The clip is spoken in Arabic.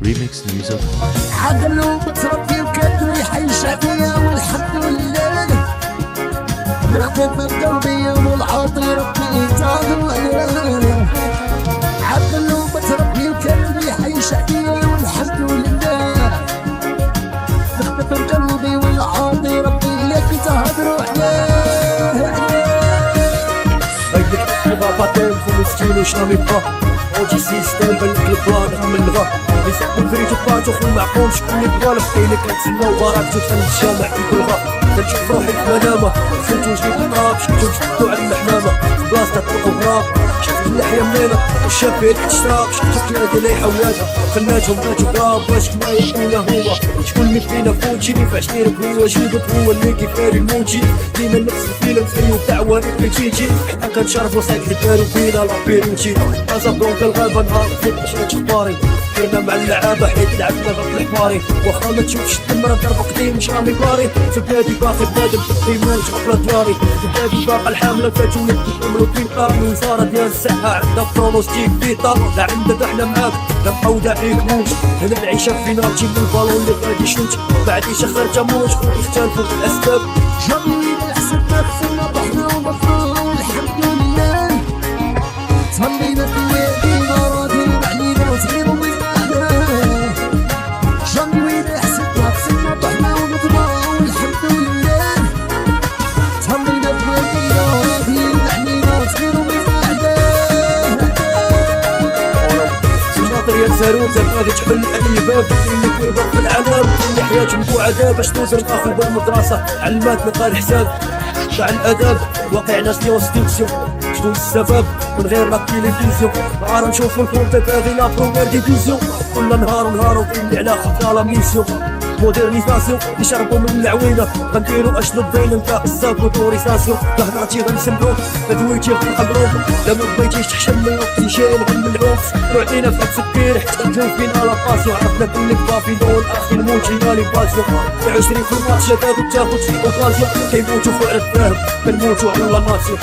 ريميكس لميزات. عقلو متربي وكان يحيش عليا والحمد لله نخدم من قلبي والعاطي ربي يتعلم عليه. عقلو متربي وكان يحيش عليا والحمد لله نخدم من قلبي والعاطي ربي يتهدروا عليه. هيدك تبغى باطل في المسكين وش راه يبغى اوجي سيستم بالكلبان هم اللغة يسحبوا فريج وباتو في المعقول شكون اللي بغى لفقيلك كنتسنى وبارك تدخل الجامع في البلغة كنشوف روحي في منامة دخلت وجهي بالطراب شفتو شفتو على المحنامة بلاصة طلق وغراب شفت اللحية منينة والشابين تشراب شفت كيرا ديالي حولاتها خلاتهم ماتوا غراب واش كنا يقولنا هو شكون اللي فينا فوتشي اللي في عشرين هو جيبك هو اللي كيفاري الموتي ديما نفس الفيلم فيو دعوة اللي تيجي حنا كنشربو صايد الدارو فينا لابيروتي أصابرو كالغابة نهار فيك شريت شطاري كنا مع اللعابة حيت لعبنا غير الحماري واخا ما تشوفش التمرة ضرب قديم مش رامي باري في بلادي باقي بنادم ديما تغفل داري في بلادي باقا الحاملة فاتوني كيكملو بيطا الوزارة ديال الصحة عندها برونوستيك بيطا لا عندك احنا معاك لا مقودة عليك موت هنا العيشة فينا تجيب البالون اللي غادي يشوت بعديش خرجة موت خويا اختلفوا في الأسباب جميل حسبنا خسرنا طحنا وبطلنا والحمد لله تهنينا في وادينا راضيين علينا وتغيروا من معنا. جميل حسبنا خسرنا طحنا وبطلنا والحمد لله تهنينا في وادينا راضيين علينا وتغيروا من معنا. شاطر يا زاروت غادي تحل أي باب اللي كيبغى في العالم اللي حياته مبوعدة باش توزن أخو بالمدرسة علماتنا قال الحساب تاع الأدب واقعنا سيونس ديكسيون شنو السبب من غير لا تيليفزيون نهار نشوفو الكونت باغي لا بروميير ديفيزيون كل نهار ونهار وكاين على خطا لا ميسيون مودرنيزاسيون نشربو من العوينة غنديرو اشنو بين نتا الساك موتوريزاسيون لهناتي غنسمعوك تدويتي في القبروك لا ما بغيتيش تحشم من الاكسجين غنملعوك وعطينا في السكير حتى نجاو فينا لا باسيون عرفنا كلك بافيدون اخي الموتينا لي باسيون في 20 في الماتش شباب تاخد في اوكازيون كيموتو فوق على الذهب كنموتو على لا ناسيون